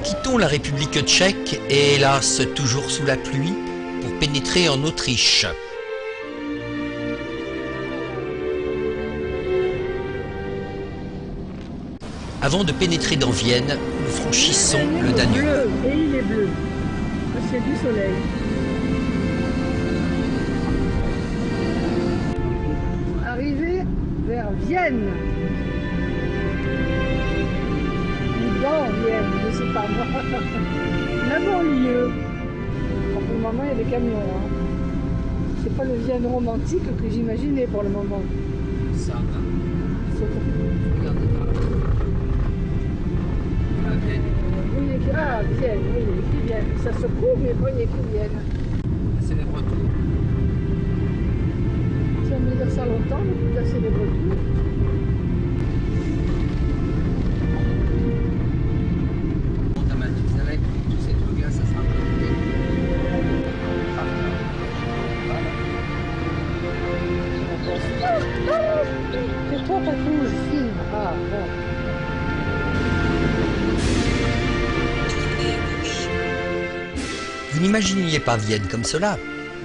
quittons la République tchèque et hélas toujours sous la pluie pour pénétrer en Autriche. Avant de pénétrer dans Vienne, nous franchissons le Danube. Et il est bleu. C'est du soleil. Arrivé vers Vienne. Ou dans Vienne, je ne sais pas moi. La banlieue. Pour le moment, il y a des camions. Hein. C'est pas le Vienne romantique que j'imaginais pour le moment. Ça, Ah, Vienne, oui, qui Vienne. Ça se court, mais voyez qui Vienne. c'est les Bretons. Ça me dire ça longtemps, mais c'est les Bretons. C'est toi, Patou, je filme. Ah, bon. Vous n'imaginiez pas Vienne comme cela,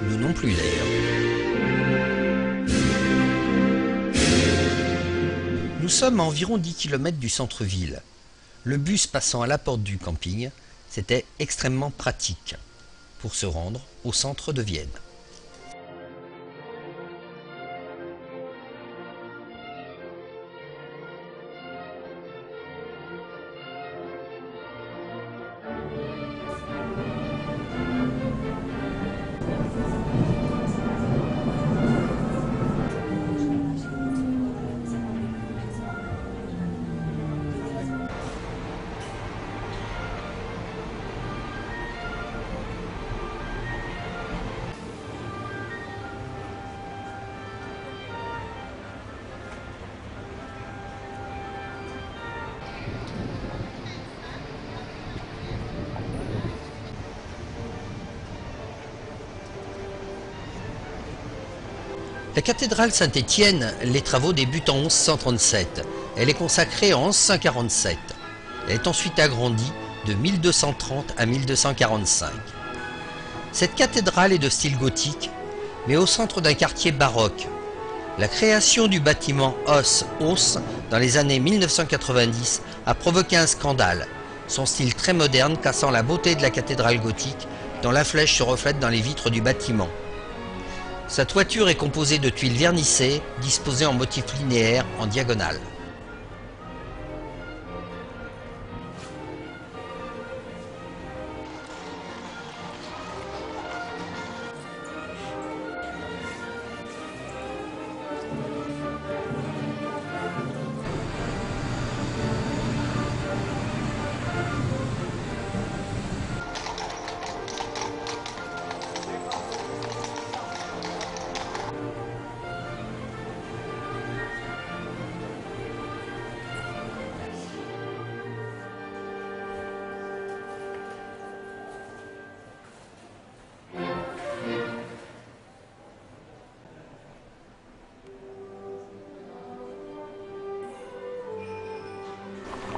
nous non plus d'ailleurs. Nous sommes à environ 10 km du centre-ville. Le bus passant à la porte du camping, c'était extrêmement pratique pour se rendre au centre de Vienne. La cathédrale Saint-Étienne, les travaux débutent en 1137. Elle est consacrée en 1147. Elle est ensuite agrandie de 1230 à 1245. Cette cathédrale est de style gothique, mais au centre d'un quartier baroque. La création du bâtiment Hauss dans les années 1990 a provoqué un scandale. Son style très moderne cassant la beauté de la cathédrale gothique, dont la flèche se reflète dans les vitres du bâtiment. Sa toiture est composée de tuiles vernissées, disposées en motif linéaire en diagonale.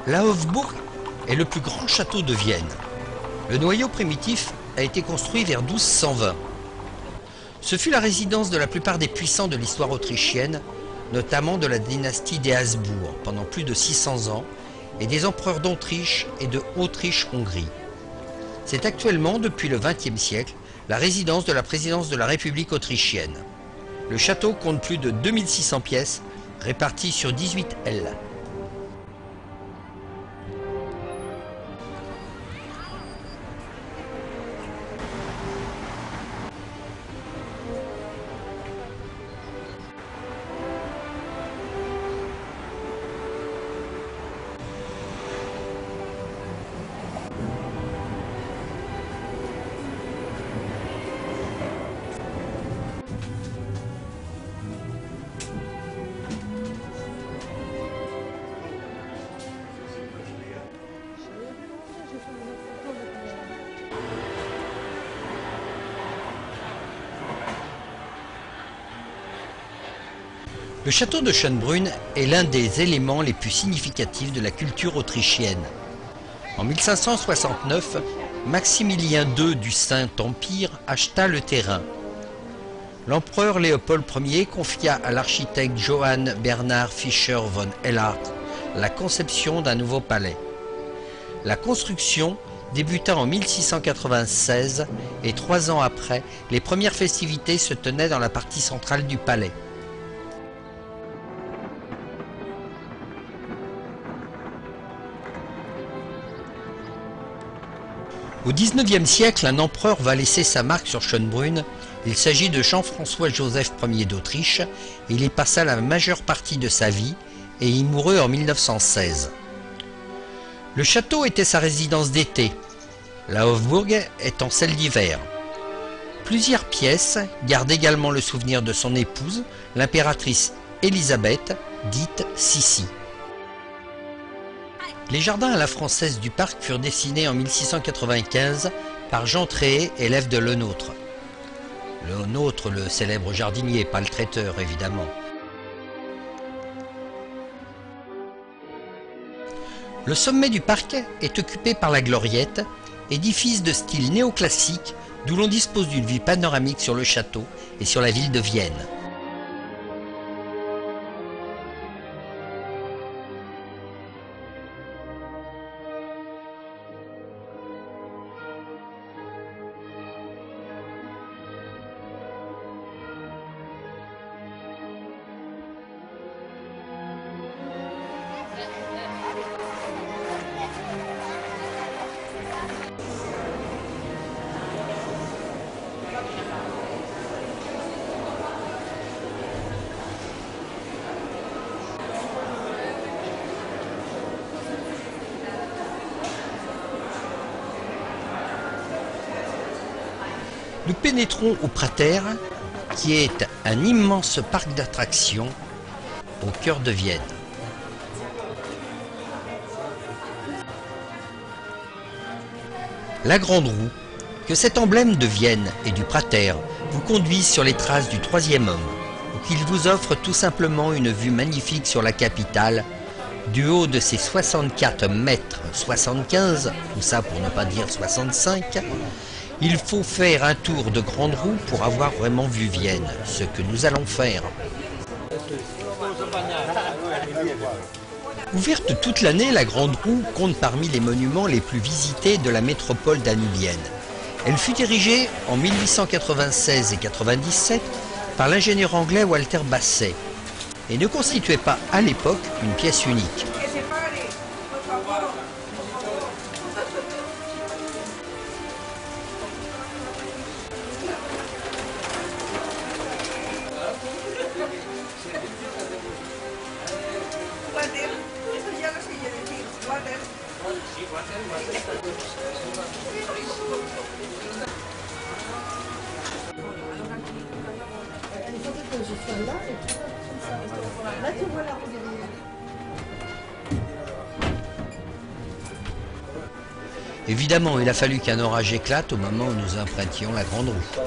La Hofburg est le plus grand château de Vienne. Le noyau primitif a été construit vers 1220. Ce fut la résidence de la plupart des puissants de l'histoire autrichienne, notamment de la dynastie des Habsbourg pendant plus de 600 ans et des empereurs d'Autriche et de Autriche-Hongrie. C'est actuellement, depuis le XXe siècle, la résidence de la présidence de la République autrichienne. Le château compte plus de 2600 pièces réparties sur 18 ailes. Le château de Schönbrunn est l'un des éléments les plus significatifs de la culture autrichienne. En 1569, Maximilien II du Saint-Empire acheta le terrain. L'empereur Léopold Ier confia à l'architecte Johann Bernhard Fischer von Erhard la conception d'un nouveau palais. La construction débuta en 1696 et 3 ans après, les premières festivités se tenaient dans la partie centrale du palais. Au XIXe siècle, un empereur va laisser sa marque sur Schönbrunn. Il s'agit de Jean-François-Joseph Ier d'Autriche. Il y passa la majeure partie de sa vie et y mourut en 1916. Le château était sa résidence d'été, la Hofburg étant celle d'hiver. Plusieurs pièces gardent également le souvenir de son épouse, l'impératrice Élisabeth, dite Sissi. Les jardins à la française du parc furent dessinés en 1695 par Jean Tréhé, élève de Lenôtre. Lenôtre, le célèbre jardinier, pas le traiteur évidemment. Le sommet du parc est occupé par la Gloriette, édifice de style néoclassique d'où l'on dispose d'une vue panoramique sur le château et sur la ville de Vienne. Nous pénétrons au Prater, qui est un immense parc d'attractions au cœur de Vienne. La Grande Roue, que cet emblème de Vienne et du Prater vous conduise sur les traces du troisième homme, ou qu'il vous offre tout simplement une vue magnifique sur la capitale, du haut de ses 64 mètres 75, tout ça pour ne pas dire 65, il faut faire un tour de Grande Roue pour avoir vraiment vu Vienne, ce que nous allons faire. Ouverte toute l'année, la Grande Roue compte parmi les monuments les plus visités de la métropole danubienne. Elle fut érigée en 1896 et 97 par l'ingénieur anglais Walter Basset et ne constituait pas à l'époque une pièce unique. Évidemment, il a fallu qu'un orage éclate au moment où nous empruntions la Grande Roue.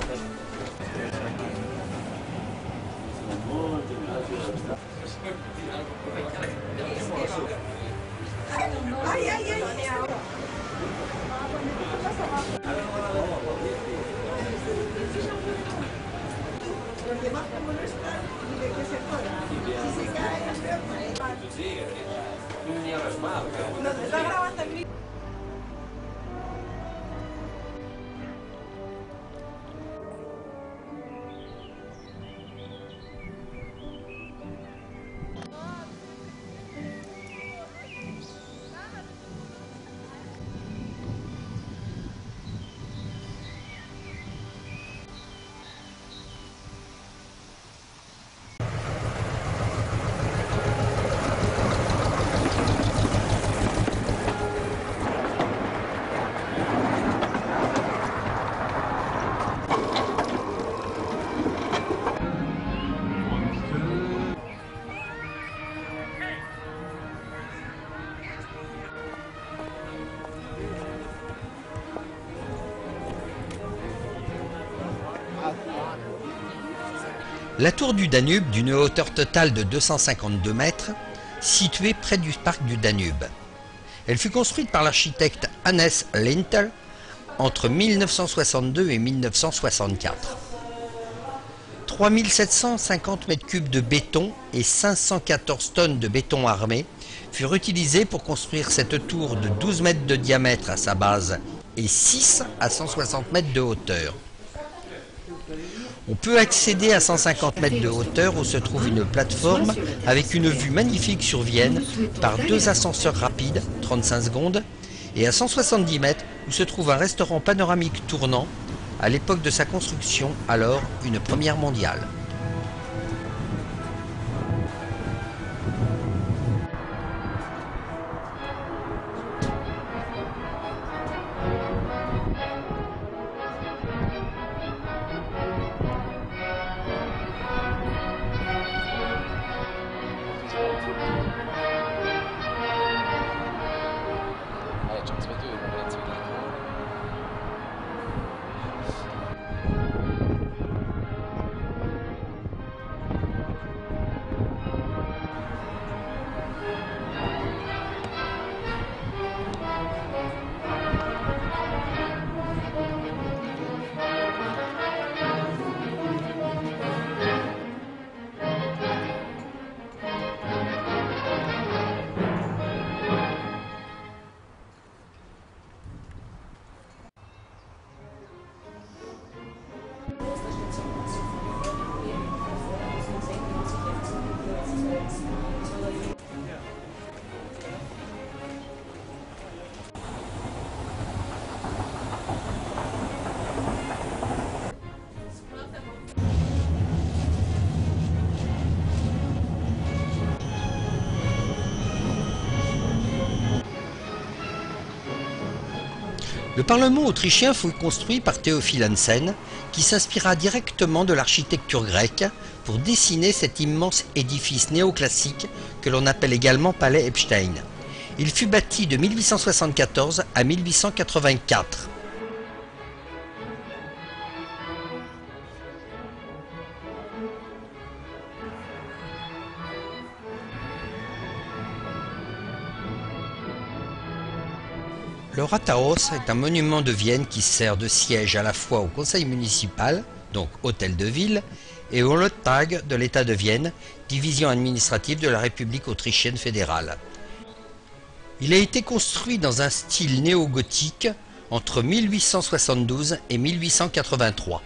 La tour du Danube, d'une hauteur totale de 252 mètres, située près du parc du Danube. Elle fut construite par l'architecte Hannes Lintel entre 1962 et 1964. 3750 m3 de béton et 514 tonnes de béton armé furent utilisés pour construire cette tour de 12 mètres de diamètre à sa base et 6 à 160 mètres de hauteur. On peut accéder à 150 mètres de hauteur où se trouve une plateforme avec une vue magnifique sur Vienne par 2 ascenseurs rapides, 35 secondes, et à 170 mètres où se trouve un restaurant panoramique tournant, à l'époque de sa construction, alors une première mondiale. Le Parlement autrichien fut construit par Théophile Hansen, qui s'inspira directement de l'architecture grecque pour dessiner cet immense édifice néoclassique que l'on appelle également Palais Epstein. Il fut bâti de 1874 à 1884. Le Rathaus est un monument de Vienne qui sert de siège à la fois au conseil municipal, donc hôtel de ville, et au Landtag de l'État de Vienne, division administrative de la République autrichienne fédérale. Il a été construit dans un style néo-gothique entre 1872 et 1883.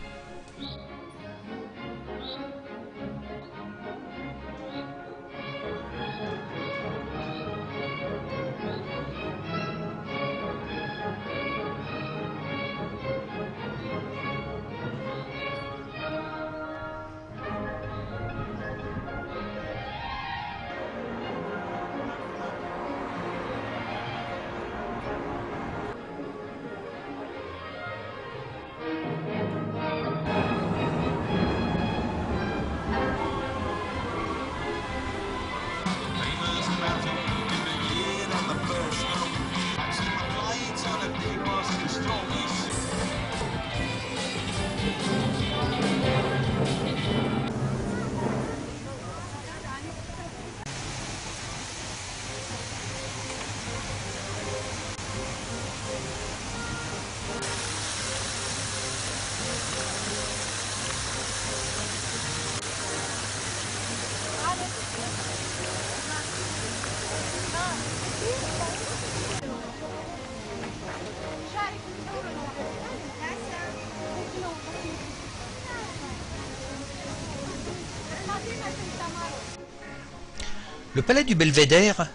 Le palais du Belvédère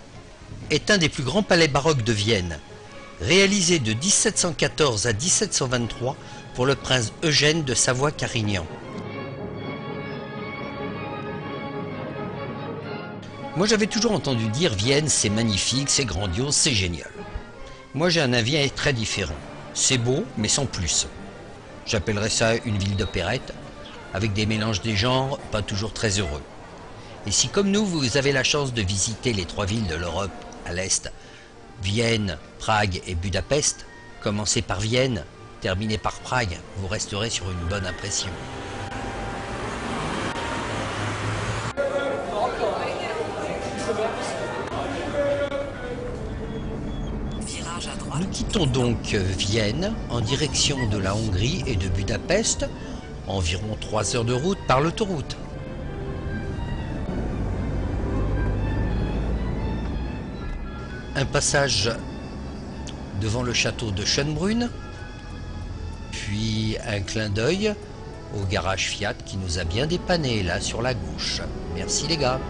est un des plus grands palais baroques de Vienne, réalisé de 1714 à 1723 pour le prince Eugène de Savoie-Carignan. Moi j'avais toujours entendu dire Vienne c'est magnifique, c'est grandiose, c'est génial. Moi j'ai un avis très différent. C'est beau mais sans plus. J'appellerais ça une ville d'opérette, avec des mélanges des genres pas toujours très heureux. Et si comme nous vous avez la chance de visiter les 3 villes de l'Europe à l'Est, Vienne, Prague et Budapest, commencez par Vienne, terminez par Prague, vous resterez sur une bonne impression. Nous quittons donc Vienne en direction de la Hongrie et de Budapest, environ 3 heures de route par l'autoroute. Un passage devant le château de Schönbrunn, puis un clin d'œil au garage Fiat qui nous a bien dépanné là sur la gauche. Merci les gars.